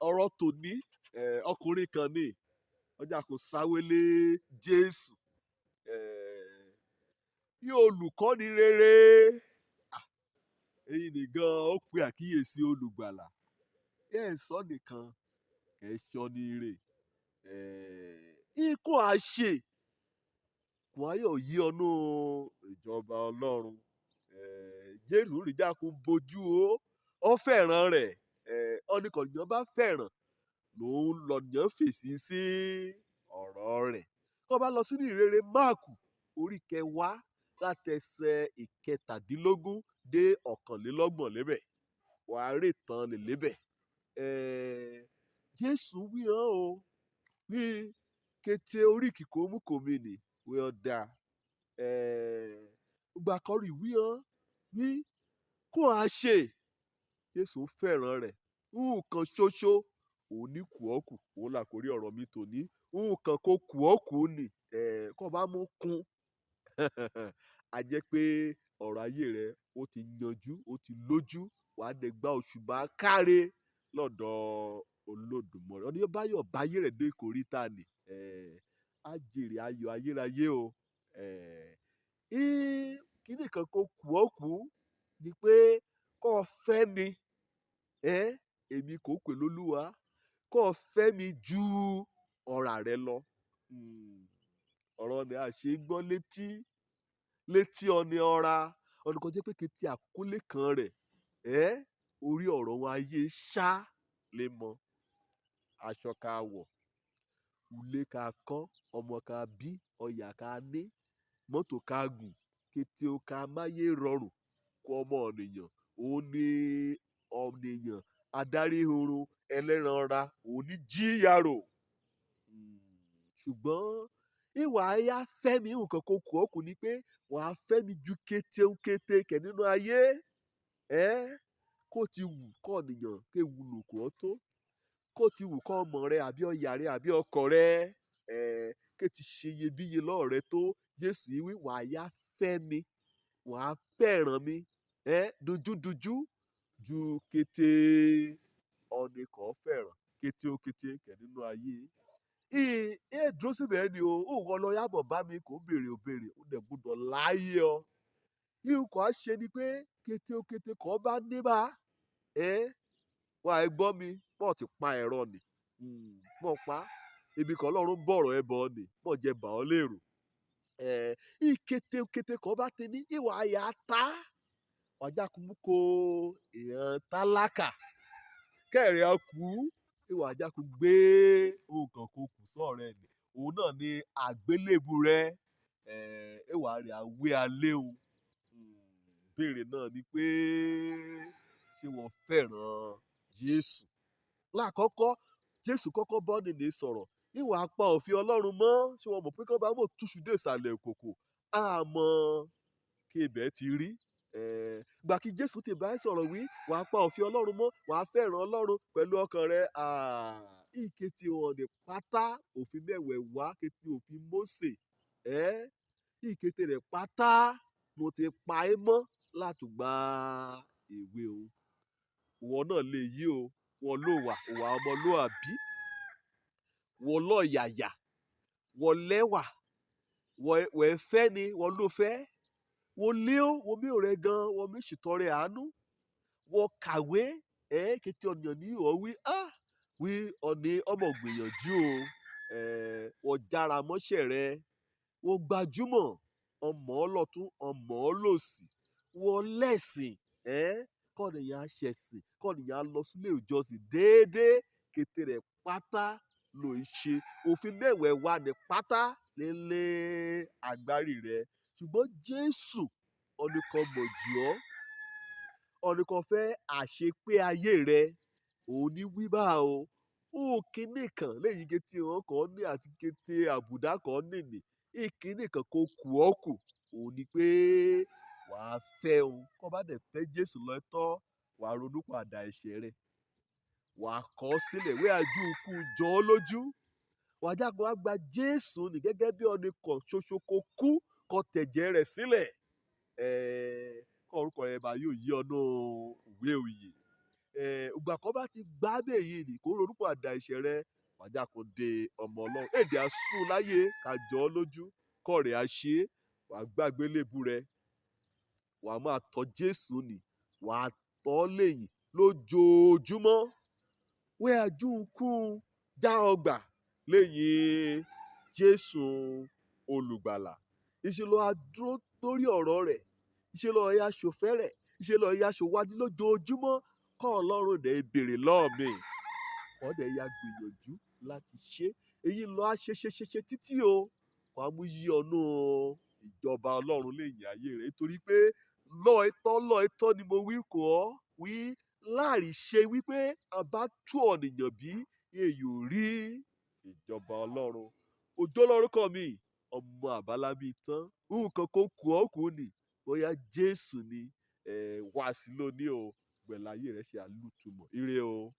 ọ̀rọ̀ tòní ọkùnrin kan ní ọjà kò sáwélé Jésù bí olùkọ́ni rere èyí nìgan ó pe àkíyèsí olùgbàlà ẹ̀ sọ nìkan ẹ̀ sọ ní ire ikú àṣẹ wọn yóò yí ọnú ìjọba Ọlọ́run Jésù rìjàkú bojú ó fẹ́ràn rẹ̀ ọ̀nìkànìyàn bá fẹ́ràn lòun lọ́nìyàn fèsì sí ọ̀rọ̀ rẹ̀ kó bá lọ sínú ìrere Máàkù orí 10 látẹsẹ̀ 17 dé 21 lébẹ̀ wàá rè tán lè lébẹ̀ Jésù wí hàn o wí kété orí kíkó mú kòmí nì wí ọ̀dà gbà kọrí wí hàn wí kó a ṣe Jésù fẹ́ràn rẹ̀ nǹkan ṣoṣo òun ní kùọ́kù òun là kórí ọ̀rọ̀ mi tòní nǹkan kó kùọ́kù nì kó bá mú kún a jẹ́ pé ọ̀rọ̀ ayé rẹ̀ ó ti yanjú ó ti lójú wàá dẹ̀ gba òṣùbà káre lọ́dọ̀ Olódùmarè ọdún báyọ̀ báyé rẹ̀ dé ìkóríta nì á jèrè ayọ̀ ayérayé o kíní kan kó kùọ́kù ni pé kó fẹ́ mi èmi kò pè lólúwa kó fẹ́ mi ju ọ̀rà rẹ lọ ọ̀rọ̀ ni a ṣe gbọ́ létí ọ̀nì ọ̀ra ọ̀nì kan jẹ́ pé kété àkólé kan rẹ̀ orí ọ̀rọ̀ wọn ayé ṣá lè mọ aṣọ ká wọ̀ ilé ká kọ́ ọmọ ká bí ọyà ká ní mọ́tò ká gùn kété o ká máyé rọrùn kó ọmọ ọ̀nìyàn òun ní ọ̀nìyàn adarí oorun ẹlẹ́ran ara òun ní jíyàrò ṣùgbọ́n ìwà ayá fẹ́mi nǹkan kó kù ọ́kù ni pé wàá fẹ́mi ju kété kẹ̀ nínú ayé kó ti wù kọ́ ọ̀nìyàn kéwu lòkù ọ́ tó kó ti wù kọ́ ọmọ rẹ àbí ọyà rẹ àbí ọkọ rẹ ké ti ṣe iyebíye lọ́ọ̀ rẹ tó Jésù yìí wí wàá yá fẹ́mi wàá fẹ́ràn mi dojúdojú ju kété ọ̀nìkan fẹ́ràn kété kẹ̀ nínú ayé dúró síbẹ̀ ni o òun lọ yàbọ̀ bá mi kò béèrè ó dẹ̀ gbọ́dọ̀ láàyè ọ ikọ̀ á ṣe ni pé kété kọ́ bá ní bá wà á gbọ́ mi pọ̀ ti pa ẹ̀rọ nì pọ̀ pa ibi kan Ọlọ́run bọ̀rọ̀ ẹ bọ̀ nì pọ̀ jẹ bà ọ́ lérò kété kọ́ bá ti ní ìwà àyà ta ọjà kúmú ko èèyàn tálákà kẹrìn akú ìwà àjà kú gbé nǹkan kó kù sọ̀rọ̀ ẹ̀ nì òun náà ni àgbélébù rẹ ìwà rẹ̀ àwé alẹ́ o béèrè náà ni pé ṣé wọ́n fẹ́ràn Jésù lákọ̀ọ́kọ́ Jésù kọ́kọ́ bọ́ nìní sọ̀rọ̀ ìwà apá òfin Ọlọ́run mọ́ ṣé wọ́n mọ̀ pé kọ́ bá mọ̀ túṣu dé ìsàlẹ̀ ìkòkò àmọ́ kí ibẹ̀ ti rí gbà kí Jésù ti bá sọ̀rọ̀ wí wà á pa òfin Ọlọ́run mọ́ wà á fẹ́ràn Ọlọ́run pẹ̀lú ọkàn rẹ ìkété wọn ní pátá òfin mẹ́wẹ̀ẹ̀wá kété òfin Mósè ìkété rẹ̀ pátá mo ti pa é mọ́ látùgbà èwe o wọn náà lè yí o wọn ló wà ọmọlúàbí wọn lọ́ọ̀yàyà wọn lẹ́wà wọ́n fẹ́ ni wọn ló fẹ́ wọn lé o wọn mi ò rẹ gan wọn mi ṣètọrẹ àánú wọn kàwé kété ọ̀nìyàn ní ọ̀ wí ọ̀nì ọmọ gbìyànjú o wọn jára mọ́ṣẹ́ rẹ wọn gbajúmọ̀ ọmọ ọlọ́tún ọmọ ọlọ́sì wọn lẹ́sìn kọ́nìyàn aṣẹ̀sìn kọ́nìyàn lọ sílé ìjọsìn déédéé kété rẹ̀ pátá ló ń ṣe òfin mẹ́wẹ̀ẹ̀wá ní pátá lélẹ̀ àgbárí rẹ̀ ṣùgbọ́n Jésù ọ̀nìkan mọ̀jì ọ́ ọ̀nìkan fẹ́ àṣepé ayé rẹ̀ òun ní wíwá o kíní kan lẹ́yìn kété wọn kàn ní àti kété àbùdá kan nìní ìkíní kan kó kù ọ́ kù òun ni pé wàá fẹ́ o kó bá dẹ̀ fẹ́ Jésù lọ tọ́ wàá ronú padà ẹ̀ṣẹ̀ rẹ̀ wàá kọ̀ ọ́ sílẹ̀ wí àjú ikú jọ ọ́ lójú wàá jágun wá gba Jésù ní gẹ́gẹ́ bí ọ̀nì kan ṣoṣo kó kú kó tẹ̀jẹ̀ rẹ̀ sílẹ̀ kó orúkọ rẹ̀ bá yóò yí ọ̀nà ìwé òye ìgbà kan bá ti gbá bẹ́yìn ni kó ronúpọ̀ àdá ẹ̀ṣẹ̀ rẹ wàjà kò de ọmọ ọlọ́run èdè àsùn láyé kájọ lójú kọ̀rẹ́ àṣẹ wàá gbàgbé lébu rẹ wàá máa tọ́ Jésù ni wàá tọ́ lẹ́yìn lójoojúmọ́ wẹ́ àjùkún já ọgbà lẹ́yìn Jésù olùgbàlà ìṣèlú àdúró lórí ọ̀rọ̀ rẹ̀ ìṣèlú ọ̀yà ṣòfẹ́ rẹ̀ ìṣèlú ọ̀yà ṣòwádìí lójoojúmọ́ kọ́ ọlọ́run dẹ̀ béèrè lọ́ọ̀ mi kọ́ dẹ̀ ya gbìyànjú láti ṣe èyí lọ́ á ṣe títí o kò á mú yí ọ̀nù ìjọba ọlọ́run lẹ́yìn ayé rẹ̀ nítorí pé lọ́ọ̀tọ́ ni mo wí kọ́ wí láàrin ṣe wípé àbá tú ọ̀nìyàn bí èyí ò rí ìjọba ọlọ́run òjò lórúkọ mi ọmọ àbálábí tán nǹkan kó kù ọ́ kù ni bóyá Jésù ni wá sí lónìí o gbẹ̀láyé rẹ̀ ṣe àlùtùmọ̀ ire o.